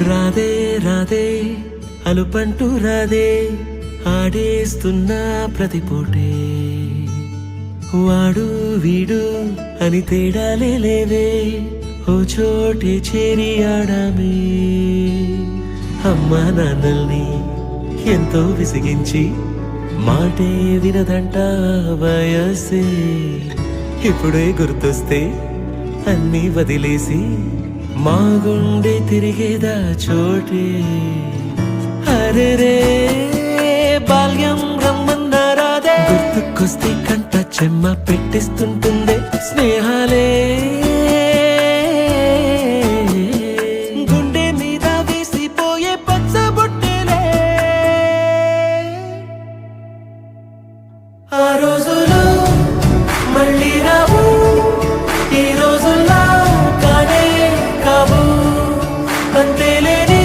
రాదే రాదే అలుపంటూ రాదే ఆడేస్తున్నా ప్రతిపోటే వాడు వీడు అని తేడాలే లేవే ఓ చోటే చేరి ఆడామే అమ్మా నాన్నల్ని ఎంతో విసిగించి మాటే వినదంట వయసే ఇప్పుడే గుర్తొస్తే అన్నీ వదిలేసి మా గుండె తిరిగేదా చోటే అరెరే బాల్యం రమ్మన్నారాదే గుర్తుకొస్తే కంట చెమ్మ పెట్టిస్తుంటుందే స్నేహాలే గుండె మీద వేసిపోయే పచ్చబొట్టెలే ఆ రోజులు మళ్ళీ రావు ఈ రోజుల్లో కానే కావు అంతేలేని